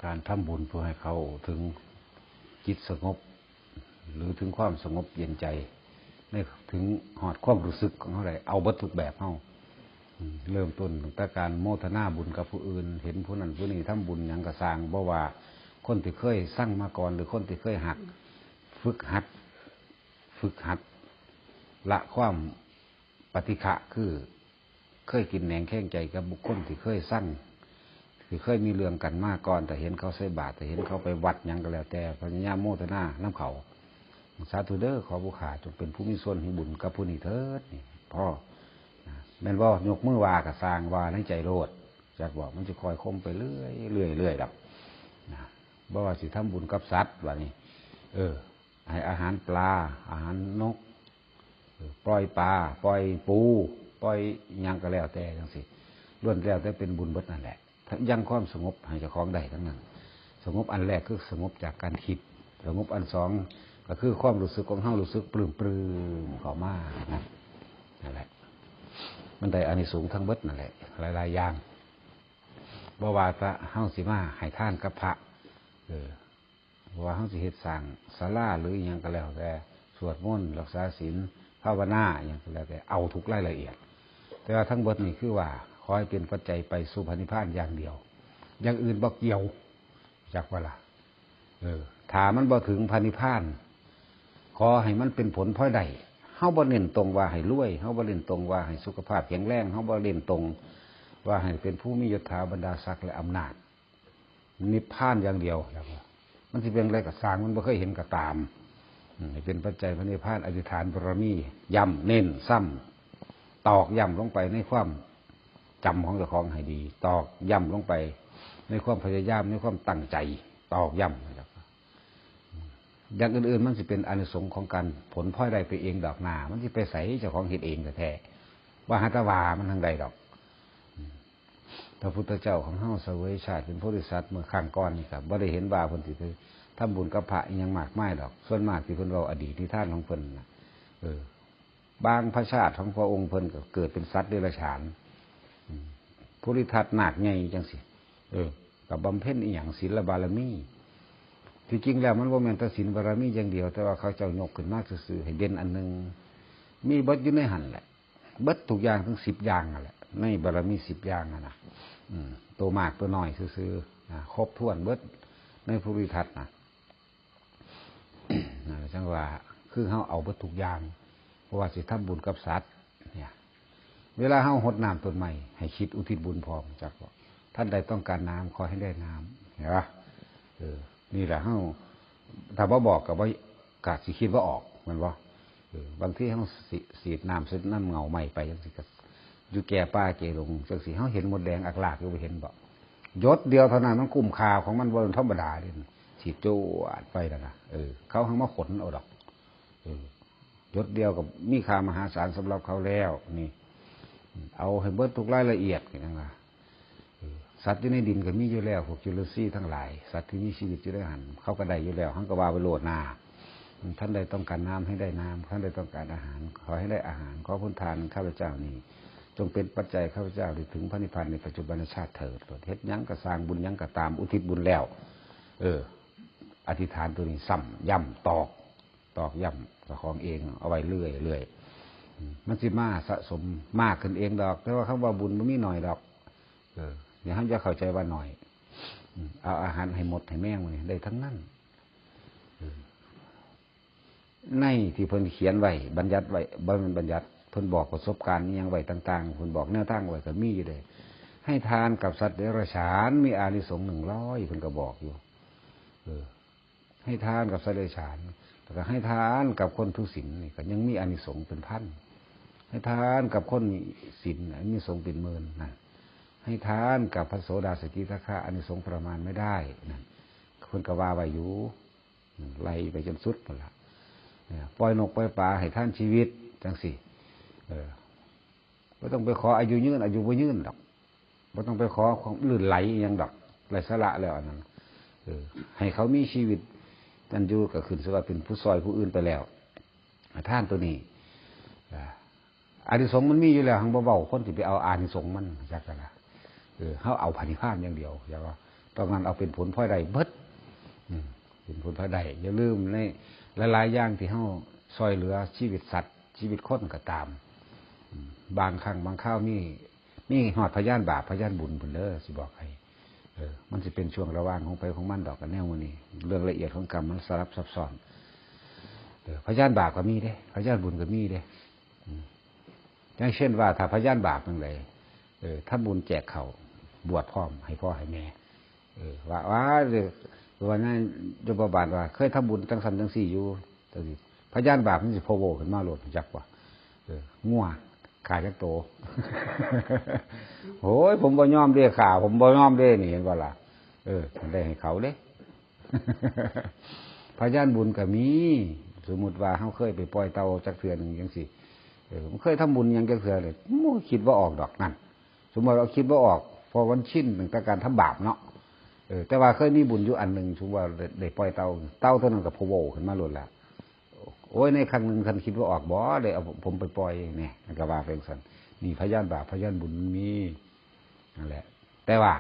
การทำบุญเพื่อให้เขาถึงจิตสงบหรือถึงความสงบเย็นใจในถึงหอดความรู้สึกของเขาได้เอาวัตถุแบบเขาเริ่มต้นตั้งแต่การโมทนาบุญกับผู้อื่นเห็นผู้นั้นผู้นี้ทำบุญอย่างกระสร้างบ่ว่าคนที่เคยสร้างมาก่อนหรือคนที่เคยหัดฝึกหัดละความปฏิฆะคือเคยกินแหนงแข้งใจกับบุคคลที่เคยสร้างที่เคยมีเรื่องกันมาก่อนแต่เห็นเขาใส่บาตรแต่เห็นเขาไปวัดยังก็แล้วแต่พญายามโมทนาน้ำเขาสาธุเด้อขอบุขาจงเป็นผู้มีส่วนให้บุญกับผู้นี้เถิดนี่พ่อแม่นว่ายกมือวากับสร้างวาในใจโลดจากบอกมันจะคอยคมไปเรื่อยดับบ่ว่าสิทำบุญกับสัตว์ว่านี่ให้อาหารปลาอาหารนกปล่อยปลาปล่อยปูปล่อยยังก็แล้วแต่ทั้งสิ้นล้วนแล้วแต่เป็นบุญเบิดนั่นแหละยังความสงบให้เจ้าของได้ทั้งนั้นสงบอันแรกคือสงบจากการคิดสงบอันสองก็คือความรู้สึกของเฮารู้สึกปลื้มเข้ามานั่นแหละมันได้อานิสงส์ทั้งเบิดนั่นแหละหลายอย่างบ่ว่าจะเฮาสิมาให้ทานกับพระว่าเฮาสิเฮ็ดสร้างศาลาหรือหยังก็แล้วแต่สวดมนต์รักษาศีลภาวนาหยังก็แล้วแต่เอาทุกรายละเอียดแต่ว่าทั้งเบิดนี่คือว่าขอให้เป็นปัจจัยไปสู่พระนิพพานอย่างเดียวอย่างอื่นบ่เกี่ยวจักว่าล่ะถ้ามันบ่ถึงพระนิพพานขอให้มันเป็นผลพลอยได้เฮาบ่เน้นตรงว่าให้รวยเฮาบ่เน้นตรงว่าให้สุขภาพแข็งแรงเฮาบ่เน้นตรงว่าให้เป็นผู้มียศถาบรรดาศักดิ์และอำนาจนิพพานอย่างเดียวมันสิเป็นอะไรก็สร้างมันบ่เคยเห็นก็ตามให้เป็นปัจจัยพระนิพพานอธิษฐานบารมีย้ำเน้นซ้ำตอกย้ำลงไปในความจำของเจ้าของให้ดีตอกย้ำลงไปในความพยายามในความตั้งใจตอกย้ำนะครับอย่างอื่นๆมันจะเป็นอานิสงส์ของการผลพลอยได้ไปเองดอกหนามันจะไปใส่เจ้าของเห็ดเองแท้ว่าหัตถวามันทางใดดอกพระพุทธเจ้าของเฮาเสวยชาติเป็นโพธิสัตว์เมื่อข้างก้อนนี่ครับบ่ได้เห็นว่าเพิ่นสิไปทำบุญกับพระยังมากมายดอกส่วนมากที่เพิ่นเว้าอดีตที่ท่านของเพิ่นบางพระชาติของพระองค์เพิ่นก็เกิดเป็นสัตว์เดรัจฉานภูริทัตนาคใหญ่จังสิกับบำเพ็ญอีหยังศีลบารมีที่จริงแล้วมันบ่แม่นแต่ศีลบารมีอย่างเดียวแต่ว่าเขาเจ้ายกขึ้นมาซื่อๆให้เด่นอันนึงมีเบิดอยู่ในหั่นแหละเบิดทุกอย่างทั้ง10อย่างนั่นแหละในบารมี10อย่างนั่นน่ะตัวมากตัวน้อยซื่อๆครบถ้วนเบิดในภูริทัตนะจังว่าคือเฮาเอาเบิดทุกอย่างเพราะว่าสิทำบุญกับสัตว์เนี่ยเวลาเฮาหดน้ำต้นไม้ให้คิดอุทิศบุญพร้อมจักว่าท่านใดต้องการน้ำขอให้ได้น้ำเห็นปะนี่แหละเฮาถ้าบ่บอกกับว่ากาดสิคิดว่าออกมันว่าบางที่เฮาสีดน้ำซึน้ำเงาใหม่ไปจังสิก็อยู่แก่ป้าเกลงจังสิเฮาเห็นมดแดงอักลากอยู่ไปเห็นบ่ยศเดียวเท่านั้นมันคุ้มค่าของมันบ่ธรรมดาเด้สีดโจดไปแล้วนะเขาหังมาขนเอาดอกยศเดียวกับมีค่ามหาศาลสำหรับเขาแล้วนี่เอาให้เบิดทุกรายละเอียดอย่างว่าสัตว์อยู่ในดินก็มีอยู่แล้วพวกจุลทรีย์ทั้งหลายสัตว์ที่มีชีวิตอยู่ในหันเขาก็ได้อยู่แล้วทั้งกว่าไปโลดนาท่านใดต้องการน้ำให้ได้น้ำท่านใดต้องการอาหารขอให้ได้อาหารขอพุทธานข้าพเจ้านี้จงเป็นปัจจัยข้าพเจ้าถึงพระนิพพานในปัจจุบันชาติเถิดเฮ็ดยังก็สร้างบุญยังก็ตามอุทิศบุญแล้วอธิษฐานตัวนี้ซ้ำย่ำตอกย่ำประคองเองเอาไว้เรื่อยมันสิมาสะสมมากขึ้นเองดอกแต่ว่าคำว่าบุญมันมีหน่อยดอกอย่าให้จะเข้าใจว่าหน่อยเอาอาหารให้หมดให้แม่งมันได้ทั้งนั้นในที่เพิ่นเขียนไว้บัญญัติไว้บัญญัติเพิ่นบอกประสบการณ์นี้ยังไว้ต่างๆเพิ่นบอกแนวทางไว้ก็มีอยู่เลยให้ทานกับสัตว์เดรัจฉานมีอานิสงส์100เพิ่นก็บอกอยู่ให้ทานกับสัตว์เดรัจฉานแล้วก็ให้ทานกับคนทุศีลนี่ก็ยังมีอานิสงส์เป็นพันให้ทานกับคนมีศีลอานิสงส์เป็นหมื่นนะให้ทานกับพระโสดาสกิทาคาอานิสงส์ประมาณไม่ได้นะคนก็ว่าไว้อยู่ไล่ไปจนสุดหมดละปล่อยนกปล่อยปลาให้ท่านชีวิตจังสิไม่ต้องไปขออายุยืนอายุไม่ยืนดอกไม่ต้องไปขอความลื่นไหลอย่างดอกไรสละแล้วอันนั้นให้เขามีชีวิตนั่นอยู่ก็ขึ้นสว่าเป็นผู้ซอยผู้อื่นไปแล้วท่านตัวนี้อานิสงส์มันมีอยู่แล้วหังเบาๆคนที่ไปเอาอานิสงส์มันจากกันละเขาเอาพระนิพพานอย่างเดียวอย่าว่า ตอนนั้นเอาเป็นผลพลอยได้เบิดเป็นผลพลอยได้อย่าลืมในหลายๆอย่างที่เฮาซอยเหลือชีวิตสัตว์ชีวิตคนก็ตามบางครั้งบางคราวมีหอดพยานบาปพยานบุญพุ่นเด้อสิบอกให้มันจะเป็นช่วงระหว่างของไปของมันดอกกันแนวมื้อนี้เรื่องละเอียดของกรรมมันสลับซับซ้อนพยานบาปก็มีเด้พยานบุญก็มีเด้อย่างเช่นว่าถ้าพยานบาปจังไดถ้าบุญแจกเขาบวชพร้อมให้พ่อให้แม่ว่าวันนั้นโยมบาลว่าเคยทำบุญจังสันจังสี่อยู่แต่พยานบาปมันจะโผล่ขึ้นมาโหลดจักว่างัวขาจักโตโอ้ยผมบ่ยอมเด้ขาผมบ่ยอมเด้นี่เห็นบ่ล่ะได้ให้เขาเด้พยานบุญก็มีสมมุติว่าเฮาเคยไปปล่อยเต่าจักเทื่อนึงจังซี่ผมเคยทำบุญยังจักเทื่อเลยคิดว่าออกดอกนั่นสมมติเราคิดว่าออกพอวันชินตั้งแต่การทำบาปเนาะแต่ว่าเคยมีบุญอยู่อันหนึ่งสมมติว่าได้ปล่อยเต่าตัวนั้นกับโผล่ขึ้นมาหล่นแล้วโอ้ยในครั้งหนึ่งท่านคิดว่าออกบ่ได้เอาผมไปปล่อยเนี่ยก็ว่าเป็นสันนี่พยานบาปพยานบุญมีนั่นแหละแต่ว่า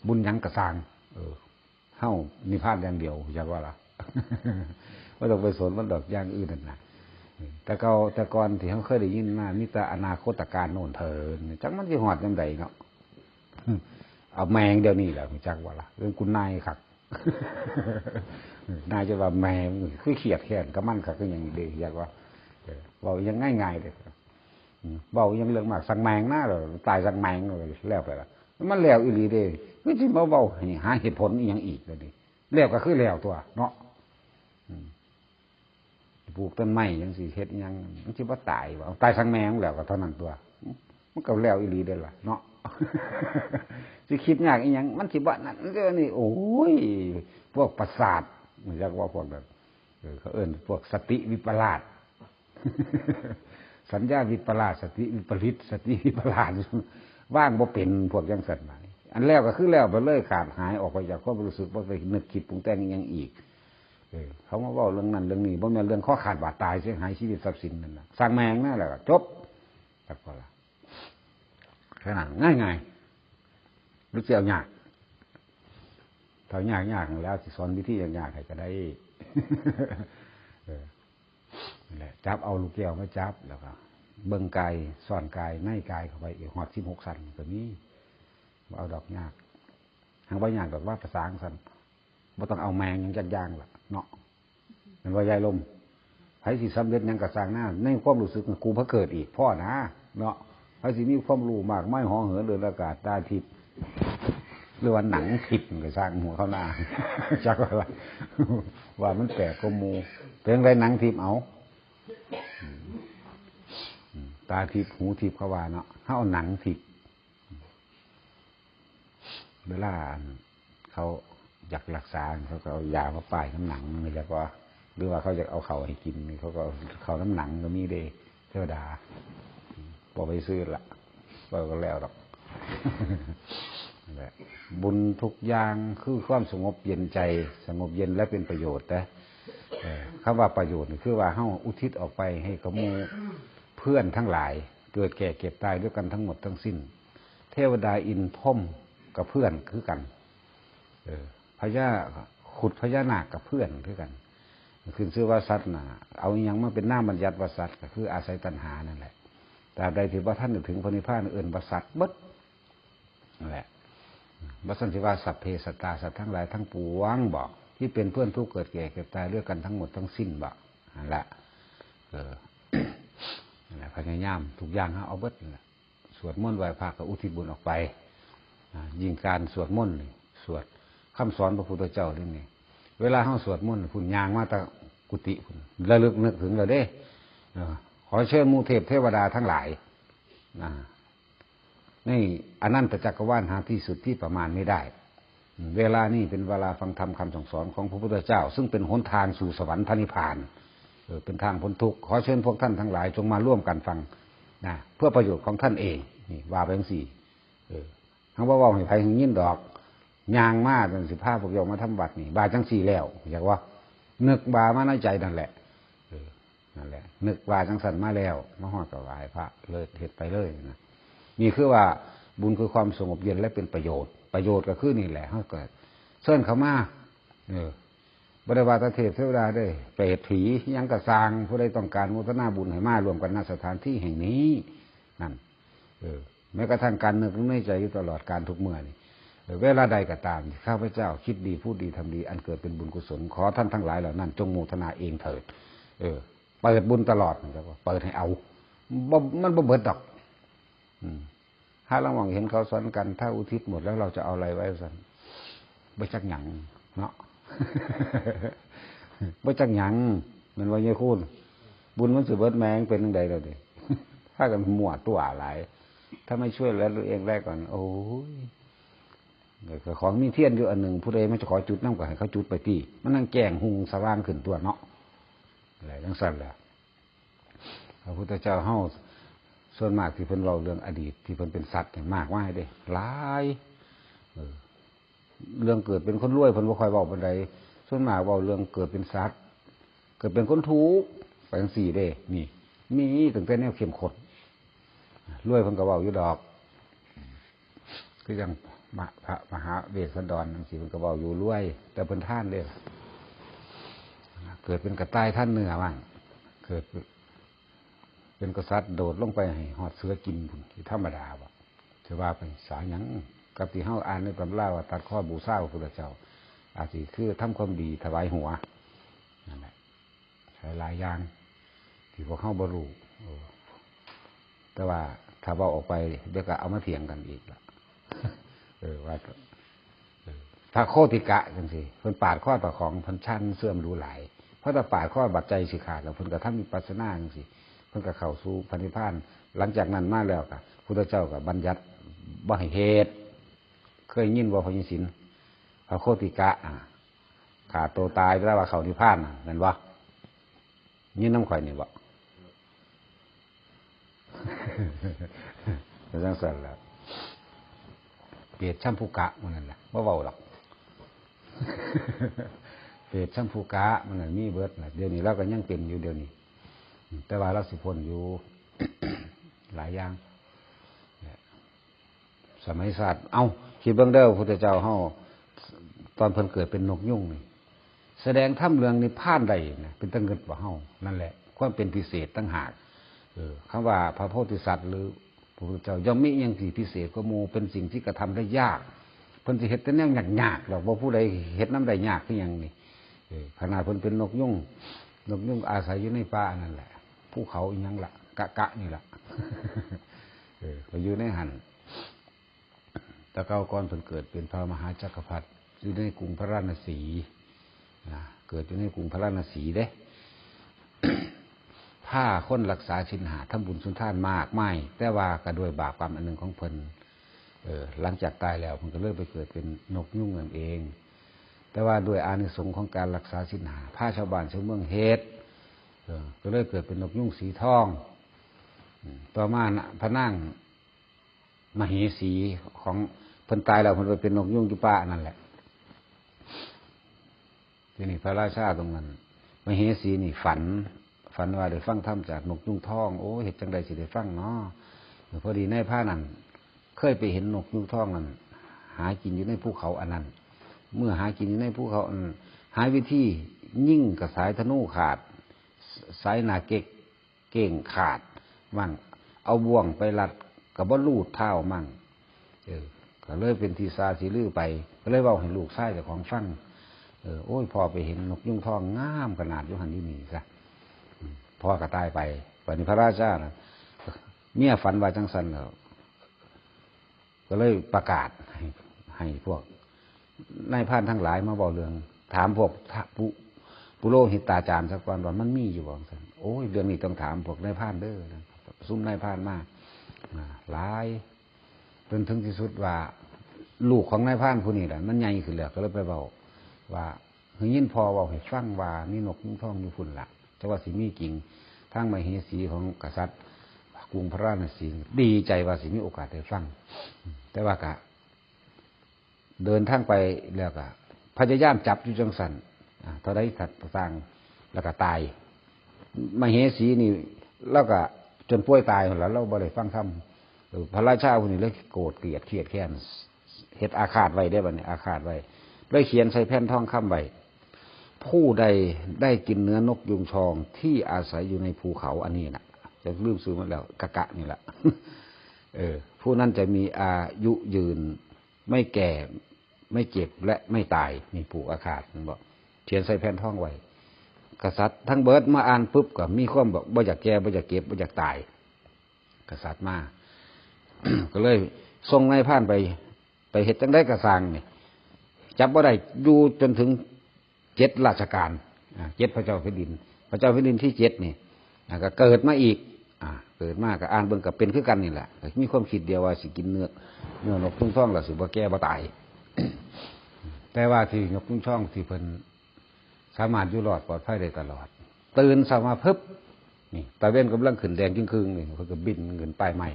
บุญยังกระซังเฮ้านิพพานอย่างเดียวอยากว่าล่ะว่าต้องไปสนมันดอกอย่างอื่นนั่นนะแต่ก่อนที่เขาเคยได้ยินมามีแต่อนาคตการโน่นเถินจังมันจะหอดยังไงเนาะเอาแมงเดี๋ยวนี้แหละจักว่าล่ะเรื่องคุณนายขัดนายจะว่าแมงคือเขียดแค้นก็มั่นขัดก็อย่างดีอยากว่าเบายังง่ายๆเลยเบายังเรื่องมากสั่งแมงหน้าเลยตายสั่งแมงเลยแล้วไปละมันแล้วอีหลีเด้คือที่เบาๆหาเหตุผลอย่างอีกเลยดิแล้วก็คือแล้วตัวเนาะปลูกต้นไม้ยังสิเฮ็ดยังมันคิดว่าตายว่าตายสั่งแมงแล้วก็เท่านั้นตัวมันก็แล้วอีหลีเด้ล่ะเนาะสิคิดยากอีหยังมันสิบ่นั่นก็นี่โอ้ยพวกประสาทมันเรียกว่าพวกแบบเขาเอิ้นพวกสติวิปลาสสัญญาวิปลาสสติวิปริตสติวิปลาสว่างบ่เป็นพวกจังซั่นมาอันแล้วก็คือแล้วไปเลยขาดหายออกไปจากความรู้สึกบ่ไปนึกคิดปรุงแต่งอีหยังอีกเขามาเว้าเรื่องนั้นเรื่องนี้บ่แม่นเรื่องข้อขาดบาดตายเสียหายชีวิตทรัพย์สินนั่นน่ะสร้างแมงนั่นแหละจบจักพอละขนาดง่ายๆรู้เจียวยากถ้ายากแล้วสิสอนวิธียากๆให้ก็ได้นั่นแหละจับเอาลูกแก้วมาจับแล้วก็เบิ่งกายซ่อนกายในกายเข้าไปอีกฮอด16สั่นก็มีบ่เอาดอกยากหางบ่ยากดอกว่าภาษาสั่นบ่ต้องเอาแมงยังจักอย่างล่ะเนาะมันว่ายายลมไผสิสำเร็จยังก็สร้างหน้าในความรู้สึกกูพระเกิดอีกพ่อนะเนาะไผสิมีความรู้มากไม่ห่อเหินเดินอากาศตาทิพย์หรือว่าหนังทิพย์ก็สร้างหัวเข้าหน้าจักว่ามันแปลกกว่าหมู่เป็นไรหนังทิพย์เอาตาทิพย์หูทิพย์เขาว่าเนาะเฮาหนังทิพย์เวลาเขาอยากรักษาเขาก็เอายามาป้ายน้ำหนังนี่แล้วก็หรือว่าเขาจะเอาเข่าให้กินเขาก็เข่าน้ำหนังก็มีเดเทวดาบอกไปซื้อละก็แล้วหรอกบุญทุกอย่างคือความสงบเย็นใจสงบเย็นและเป็นประโยชน์นะคำว่าประโยชน์คือว่าเฮาอุทิศออกไปให้กับหมู่เพื่อนทั้งหลายเกิดแก่เก็บตายด้วยกันทั้งหมดทั้งสิ้นเทวดาอินทร์กับเพื่อนคือกันพญาขุดพญานาคกับเพื่อนคือกันคือชื่อว่าสัตว์น่ะเอาอย่างมาเป็นหน้าบัญญัติว่าสัตว์ก็คืออาศัยตัณหานั่นแหละแต่ใดที่ว่าท่านถึงพระนิพพานเอื่นว่าสัตว์บัดนั่นแหละบัสันติว่าสัพเพสัตตาสัตว์ทั้งหลายทั้งปวงบอกที่เป็นเพื่อนทุกเกิดแก่เก็บตายด้วยกันทั้งหมดทั้งสิ้นบอกนั่นแหละนั่นแหละพยายามทุกอย่างเอาเบิดนั่นแหละสวดมนต์ไหว้พระก็อุทิศบุญออกไปยิ่งการสวดมนต์สวดคำสอนพระพุทธเจ้าเรื่องนี้เวลาเขาสวดมนต์คุณยางมาตะกุฏิคุณระลึกนึกถึงเราเด้ขอเชิญมูเทพเทวดาทั้งหลายนี่อนันตจักรวาลหาที่สุดที่ประมาณไม่ได้เวลานี้เป็นเวลาฟังธรรมคำสั่งสอนของพระพุทธเจ้าซึ่งเป็นหนทางสู่สวรรค์พระนิพพานเป็นทางพ้นทุกข์ขอเชิญพวกท่านทั้งหลายจงมาร่วมกันฟังนะเพื่อประโยชน์ของท่านเองนี่ว่าไปทั้งสี่ทั้งว่าให้ไผถึงยินดอกยางมาจน15พวกโยมมาทำบัตรนี่บาจังสี่แล้วอยากว่านึกบามาในใจนั่นแหละนั่นแหละนึกบาจังสันมาแล้วมาหอดกับไหว้พระเลยเฮ็ดไปเลยนะนี่คือว่าบุญคือความสงบเย็นและเป็นประโยชน์ ประโยชน์ก็คือนี่แหละเฮาเกิดเชิญเขามาบริวารเทพเทวดาได้เปรตผียังกระสร้างผู้ใดต้องการโมทนาบุญให้มารวมกันณสถานที่แห่งนี้นั่นแม้กระทั่งการนึกในใจอยู่ตลอดการทุกเมื่อนี่เวลาใดก็ตามข้าพเจ้าคิดดีพูดดีทำดีอันเกิดเป็นบุญกุศลขอท่านทั้งหลายเหล่านั้นจงโมทนาเองเถิดเปิดบุญตลอดนะครับเปิดให้เอามันบ่เบิดดอกถ้าเรามองเห็นเขาสอนกันถ้าอุทิศหมดแล้วเราจะเอาอะไรไว้สันไม่จักหยังเนาะ ไม่จักหยังมันว่าเยอะคุณบุญมันสืบเบิดแมงเป็นยังไงเราดิ ถ้ากันหมวดตัวหลายถ้าไม่ช่วยแล้วตัวเองแรกก่อนโอ้ยของมีเทียนอยู่อันหนึ่งผู้ใดมันจะขอจุดน้ำก่อนให้เขาจุดไปที่มันนั่งแจ้งหุงสว่างขึ้นตัวเนาะอะไรทั้งสั้นแหละพระพุทธเจ้าเฮาส่วนมากที่เพิ่นเล่าเรื่องอดีตที่เพิ่นเป็นสัตว์มากมายเด้หลายเรื่องเกิดเป็นคนรวยเพิ่นบ่ค่อยเว้าปานใดส่วนมากเว้าเรื่องเกิดเป็นสัตว์เกิดเป็นคนทุกข์ไปจังซี่เด้นี่มีตั้งแต่แนวเข้มข้นรวยเพิ่นก็เว้าอยู่ดอกคือจังพระมหาเวสสันดรจังซี่เพิ่นก็เว้าอยู่รวยแต่เพิ่นท่านเด้เกิดเป็นกระต่ายท่านเนื้อบ้างเกิดเป็นกษัตริย์โดดลงไปให้หอดเสือกินที่ธรรมดาบ่ถือว่าเป็นสายหยังกับที่เฮาอ่านในตำราว่าตัดข้อบูชาพระพุทธเจ้าอาจสิคือทำความดีถวายหัวนั่นแหละใช้หลายอย่างที่พวกเฮาบ่รู้แต่ว่าถ้าเว้าออกไปเดี๋ยวก็เอามาเถียงกันอีกล่ะว่าพระโคติกะจังซี่เพิ่นปาดข้อต่อของเพิ่นชั้นเสื่อมรู้หลายเพราะถ้าปาดข้อบัดใจสิขาดแล้วเพิ่นก็ทำวิปัสสนาจังซี่เพิ่นก็เข้าสู่พระนิพพานหลังจากนั้นมาแล้วก็พุทธเจ้าก็บัญญัติบ่ให้เฮ็ดเคยยินบ่พญศิลป์พระโคติกะขาดตัวตายแล้วว่าเข้านิพพานนั่นบ่ยินน้ำข่อยนี่บ่เป็นจังซั่นล่ะเปรียบชัมพุกะมันนั่นแหละบ่เว้าหรอกเปรียบชัมพุกะมันนั่นมีเบิดน่ะเดี๋ยวนี้เราก็ยังเป็นอยู่เดี๋ยวนี้แต่ว่าเราสิพ้นอยู่ หลายอย่างสมัยศาสตร์เอาคิดเบิ่งเด้อพระพุทธเจ้าเฮาตอนเพิ่นเกิดเป็นนกยุงนี่แสดงธรรมเรื่องนิพพานได้นะเป็นตั้งเงินกว่าเฮานั่นแหละความเป็นพิเศษตั้งหากคำว่าพระโพธิสัตว์หรือพระพุทธเจ้าย่อมมีอย่างที่พิเศษกว่าหมู่เป็นสิ่งที่กระทำได้ยากเพิ่นสิเฮ็ดแต่แนวยากๆหรอกบ่ผู้ใดเฮ็ดนำได้ยากคือหยังนี่ขนาดเพิ่นเป็นนกยุงอาศัยอยู่ในป่านั่นแหละภูเขาอีหยังล่ะกะนี่ล่ะก็อยู่ในหันแต่เก่าก่อนเพิ่นเกิดเป็นพระมหาจักรพรรดิอยู่ในกรุงพระราณสีเกิดอยู่ในกรุงพระราณสีเด้ ถ้าคนรักษาศีลห้าทำบุญสุนทานมากไม่แต่ว่าก็ด้วยบาปกรรมอันหนึ่งของเพิ่นหลังจากตายแล้วเพิ่นก็เลยไปเกิดเป็นนกยุงนั่นเองแต่ว่าด้วยอานิสงส์ของการรักษาศีลห้าพาชาวบ้านชาวเมืองเฮ็ดก็เลยเกิดเป็นนกยุงสีทองต่อมาพระนางมเหสีของเพิ่นตายแล้วเพิ่นไปเป็นนกยุงอยู่ป่านั่นแหละทีนี้พระราชาตรงนั้นมเหสีนี่ฝันว่าได้ฟังธรรมจากนกยุงทองโอ้เฮ็ดจังได๋สิได้ฟังเนาะพอดีในผ้านั้นเคยไปเห็นนกยุงทองนั่นหากินอยู่ในภูเขาอันนั้นเมื่อหากินอยู่ในภูเขาอันหาวิธียิ่งกับสายธนูขาดสายหนาเก่งขาดมั่งเอาบ่วงไปรัดกับบ่ลูดเท้ามั่งก็เลยเป็นทีซาสีลือไปก็เลยเว้าให้ลูกชายเจ้าของฟังโอ้ยพอไปเห็นนกยุงทองงามขนาดอยู่หันอยู่นี่ซะพ่อก็ตายไปวันนี้พระราชานะเมียฝันว่าจังสันแล้วก็เลยประกาศให้พวกนายพรานทั้งหลายมาบอกเรื่องถามพวกปุโรหิตาจารย์สักวันว่ามันมีอยู่บ่สันโอ้ยเรื่องนี้ต้องถามพวกนายพรานเด้อนะซุ่มนายพรานมากหลายจนถึงที่สุดว่าลูกของนายพรานผู้นี้แหละมันใหญ่ขึ้นแล้วก็เลยไปบอกว่าเฮ้ยยินพอบอกให้ฟังว่านี่นกยุงทองอยู่พุ่นละแต่ว่าสิมีจริงทั้งมเหสีของกษัตริย์กรุงพระราณสีดีใจว่าสิมีโอกาสได้ฟังแต่ว่ากะเดินทางไปแล้วก็พยายามจับอยู่จังสันเท่าใดสัตว์สร้างแล้วก็ตายมเหสีนี่แล้วก็จนป่วยตายแล้วเราบ่ได้ฟังธรรมพระราชาคนนี้เลยโกรธเกลียดเครียดแค้น เฮ็ดอาคาตไว้ได้บัดนี้อาคาตไว้เลยเขียนใส่แผ่นทองคำไว้ผู้ใดได้กินเนื้อนกยุงทองที่อาศัยอยู่ในภูเขาอันนี้น่ะจะลืมซื้อมาแล้วกะนี่แหละ ผู้นั้นจะมีอายุยืนไม่แก่ไม่เจ็บและไม่ตายมีผูกอาคาตมันบอกเขียนใส่แผ่นทองไว้กษัตริย์ทั้งเบิดมาอ่านปุ๊บก็มีความบอกบ่อยากแก่บ่อยากเก็บบ่อยากตายกษัตริย์มา ก็เลยส่งนายพรานไปเฮ็ดจังได้กระสังนี่จับบ่ได้อยู่จนถึง7ราชการ7พระเจ้าแผ่นดินพระเจ้าแผ่นดินที่7นี่ก็เกิดมาอีกเกิดมาก็อ่านเบิ่งก็เป็นคือกันนี่แหละมีความคิดเดียวว่าสิกินเนื้อนกยุงทองแล้วสิบ่แก่บ่ตาย แต่ว่าที่นกยุงทองที่เพิ่นสามารถอยู่รอดปลอดภัยได้ตลอดตื่นเช้ามาปึ๊บนี่ตะเว้นกำลังขึ้นแดงครึ่งๆนี่เพิ่นก็บินขึ้นป้ายไม้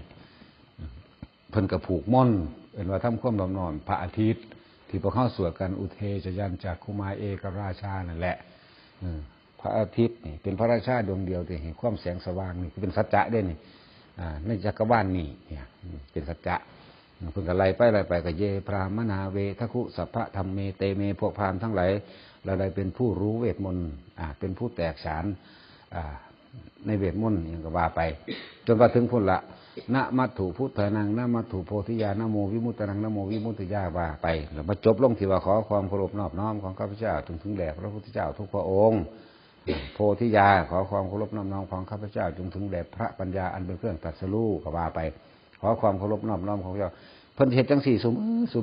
เพิ่นก็ผูกม่อนเอิ้นว่าทำความนอนพระอาทิตย์ที่พวกเขาสวดกันอุเทชยันจักขุมาเอกราชานั่นแหละพระอาทิตย์นี่เป็นพระราชาดวงเดียวที่เห็นความแสงสว่างนี่เป็นสัจจะได้นี่ในจักรวาลนี่เนี่ยเป็นสัจจะเพิ่นก็ไล่ไปก็เยพรามนาเวทคุสัพพะธรรมเมเตเมพวกพราหมณ์ทั้งหลายเราได้เป็นผู้รู้เวทมนต์เป็นผู้แตกฉานในเวทมนต์อย่างก็ว่าไปจนมาถึงพุ่นละนะมัตถุพุทธานังนะมัตถุโพธิญาณนะโมวิมุตตังนะโมวิมุตติญาว่าไปแล้วมาจบลงที่ว่าขอความเคารพนอบน้อมของข้าพเจ้าถึงแด่พระพุทธเจ้าทุกพระองค์โพธิญาขอความเคารพนอบน้อมของข้าพเจ้าถึงแด่พระปัญญาอันเป็นเครื่องตรัสรู้ก็ว่าไปขอความเคารพนอบน้อมของพระเจ้าเพิ่นเฮ็ดจังสี่ซุ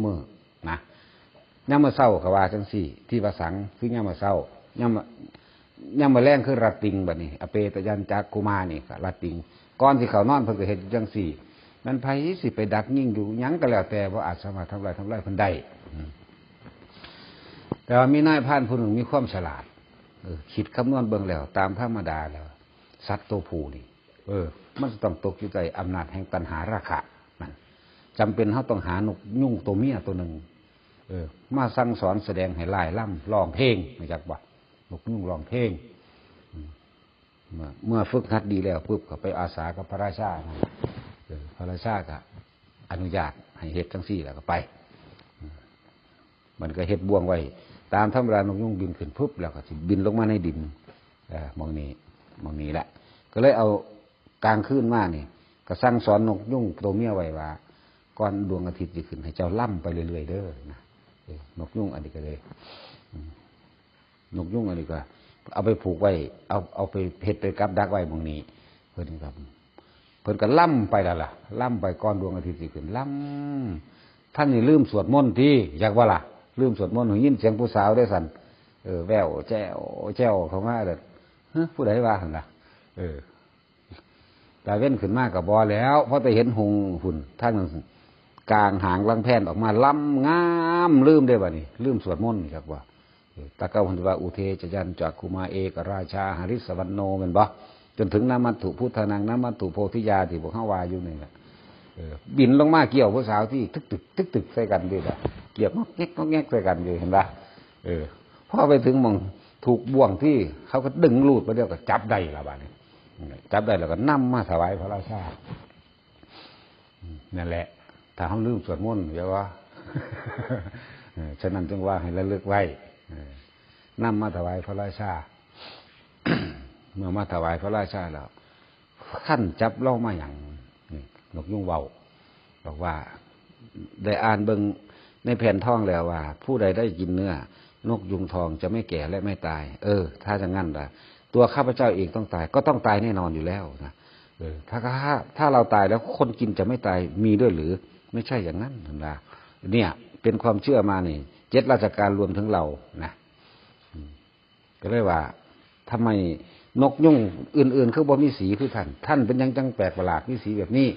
มื้อนะยามมื้อเช้าก็ว่าจังสี่ที่ว่าสังคือยามมื้อเช้ายามมื้อแลงคือรัตติงบัดนี้อเปตยันจักกุมานี่ก็รัตติงก่อนที่เขานอนเพิ่นก็เฮ็ดจังสี่มันไผสิไปดักยิงอยู่หยังก็แล้วแต่บ่อาจสามารถทำลายเพิ่นได้แต่ว่ามีนายพรานผู้หนึ่งมีความฉลาดคิดคำนวณเบิ่งแล้วตามธรรมดาแล้วสัตว์ตัวผู้นี่มันต้องตกอยู่ในอำนาจแห่งตัณหาราคะนั่นจำเป็นเฮาต้องหานกยุงตัวเมียตัวหนึ่งมาสั่งสอนแสดงให้ลายล่ำร้องเพลงไม่จักว่านกยุงร้องเพลงเมื่อฝึกหัดดีแล้วปุ๊บก็ไปอาสากับพระราชาพระราชาก็อนุญาตให้เฮ็ดจังซี่แล้วก็ไปมันก็เฮ็ดบ่วงไว้ตามธรรมดานกยุงบินขึ้นปุ๊บแล้วก็สิบินลงมาในดินมองนี้แหละก็เลยเอากลางคืนมานี่ก็สั่งสอนนกยุงตัวเมียไว้ว่าก่อนดวงอาทิตย์จะขึ้นให้เจ้าล่ำไปเรื่อยๆเด้อนะนกยุงอันนี้ก็เลยนกยุงอันนี้ก็เอาไปผูกไว้เอาไปเฮ็ดไปกับดักไว้มองนี้เพิ่นก็ล่ำไปแล้วล่ะล่ำไปก่อนดวงอาทิตย์จะขึ้นล่ำท่านนี่ลืมสวดมนต์ที่อยากว่าล่ะลืมสวดมนต์ยินเสียงผู้สาวได้สั่นแววแจ้วเขามาเด้อผู้ใดว่าหั่นล่ะตาเว้นขึ้นมากกับบอแล้วเพราะไปเห็นหงหุ่นท่านกลางหางลังแผ่นออกมาล้ำงามลืมได้บ่นี่ลืมสวดมนต์จากว่าตะเก้าพันธุว่าอุเทจยันจักขุมาเอกราชาหริสวรรณโนเป็นบ่จนถึงนามัตถุพุทธานังนามัตถุโพธิญาที่พวกเขาว่าอยู่นี่แหละบินลงมาเกี่ยวผู้สาวที่ตึกใส่กันด้วยละเกี่ยวงอกแงกใส่กันอยู่เห็นป่ะพอไปถึงมองถูกบ่วงที่เขาก็ดึงลูดไปเดียวก็จับได้ละบ้านี้จับได้แล้วก็นำมาถวายพระราชานั่นแหละถ้าเขาลืมสวดมนต์อย่าว่าฉะนั้นจึงว่าให้ระลึกไว้นำมาถวายพระราชา เมื่อมาถวายพระราชาแล้วขั้นจับเล่ามาอย่างนกยุงเว้าบอกว่าได้อ่านเบิ่งในแผ่นทองแล้วว่าผู้ใดได้กินเนื้อนกยุงทองจะไม่แก่และไม่ตายถ้าจะงั้นล่ะตัวข้าพเจ้าเองต้องตายก็ต้องตายแน่นอนอยู่แล้วนะถ้าเราตายแล้วคนกินจะไม่ตายมีด้วยหรือไม่ใช่อย่างนั้นนะเนี่ยเป็นความเชื่อมานี่7ราชการรวมถึงเรานะก็เลยว่าทำไมนกยุงอื่นๆคือบ่มีสีคือท่านเป็นยังจังแปลกประหลาดมีสีแบบนี้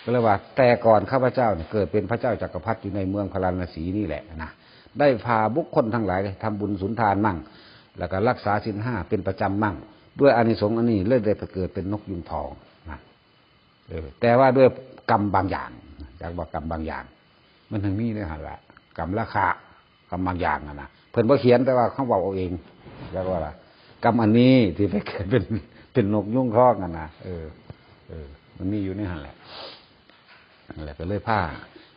ก็เลยว่าแต่ก่อนข้าพเจ้าเนี่ยเกิดเป็นพระเจ้าจักรพรรดิอยู่ในเมืองพาราณสีนี่แหละนะได้พาบุคคลทั้งหลายทำบุญสุนทานมั่งแล้วก็รักษาศีล5เป็นประจำมั่งด้วยอานิสงส์อันนี้เลยได้เกิดเป็นนกยุงทองนะแต่ว่าด้วยกรรมบางอย่างจากว่ากรรมบางอย่างมันถึงมีเนี่ยแหละกรรมราคากรรมบางอย่างนะเพิ่นบ่เขียนแต่ว่าเขาบอกเอาเองแล้วว่าล่ะกรรมอันนี้ที่ไปเกิดเป็นนกยุงทองกันนะมันมีอยู่ในหันแหละนั่นแหละก็เลยผ้า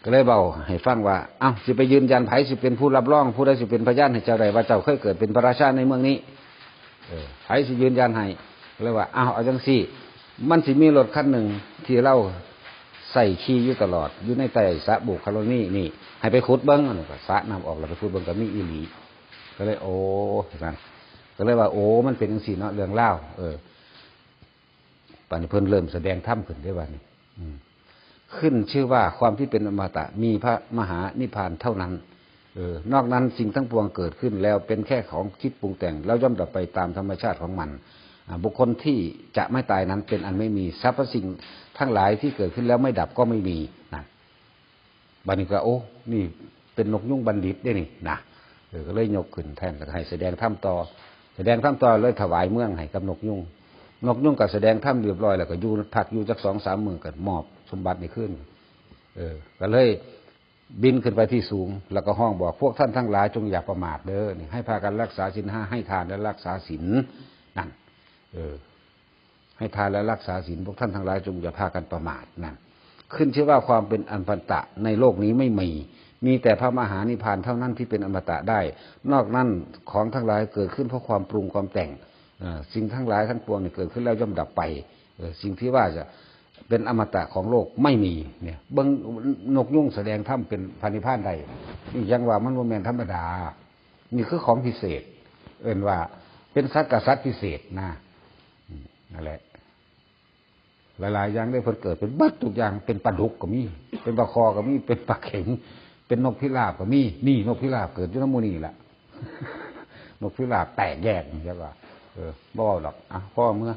ก็เลยเบาให้ฟังว่าเอ้าสิไปยืนยันไผสิเป็นผู้รับรองผู้ใดสิเป็นพยานให้เจ้าใดว่าเจ้าเคยเกิดเป็นพระราชาในเมืองนี้ไผสิยืนยันให้เลยว่าเอาจังซี่มันสิมีรถคันหนึ่งที่เราใส่ขี่อยู่ตลอดอยู่ในใต้สระบุคคลนี่ให้ไปขุดเบิ้งก็สระน้ำออกแล้วไปขุดเบิ้งก็มีอีหลีก็เลยโอ้นั่นก็เลยว่าโอ้มันเป็นจังซี่เนาะเรื่องเล่าป่านนี้เพิ่นเริ่มแสดงธรรมขึ้นได้ว่านี่ขึ้นชื่อว่าความที่เป็นอมตะมีพระมหานิพพานเท่านั้นนอกนั้นสิ่งทั้งปวงเกิดขึ้นแล้วเป็นแค่ของคิดปรุงแต่งแล้วย่อมดับไปตามธรรมชาติของมันบุคคลที่จะไม่ตายนั้นเป็นอันไม่มีสรรพสิ่งทั้งหลายที่เกิดขึ้นแล้วไม่ดับก็ไม่มีนะบัดนี้ก็โอ้นี่เป็นนกยุงบัณฑิตได้นี่นะก็เลยยกขึ้นแทนก็ให้แสดงธรรมต่อเลยถวายเมืองให้กับนกยุงก็แสดงธรรมเรียบร้อยแล้วก็อยู่พักอยู่จัก 2-3 มื้อก็มอบสมบัตินี่ขึ้นก็เลยบินขึ้นไปที่สูงแล้วก็ห้องบอกพวกท่านทั้งหลายจงอย่าประมาทเด้อนี่ให้พากันรักษาศีล 5ให้ทานและรักษาศีลนั่นให้ทานและรักษาศีลพวกท่านทั้งหลายจงอย่าพากันประมาทนั่นขึ้นชื่อว่าความเป็นอมตะในโลกนี้ไม่มีแต่พระมหานิพพานเท่านั้นที่เป็นอมตะได้นอกนั้นของทั้งหลายเกิดขึ้นเพราะความปรุงความแต่งสิ่งทั้งหลายทั้งปวงนี่เกิดขึ้นแล้วย่อมดับไปสิ่งที่ว่าจะเป็นอมตะของโลกไม่มีเนี่ยเบิ่งนกยุงแสดงธรรมเป็นพระนิพพานได้นี่ยังว่ามันบ่แม่นธรรมดานี่คือของพิเศษว่าเป็นสัตว์กษัตริย์พิเศษนะนั่นแหละหลายๆอย่างได้เพิ่นเกิดเป็นบัดทุกอย่างเป็นปลาดุกก็มีเป็นปลาคอก็มีเป็นปลาเข็งเป็นนกพิราบก็มีนี่นกพิราบเกิดอยู่ในหมู่นี้แหละนกพิราบแตกแยกใช่ป่ะบ่เอาดอกพ่อเมื่อ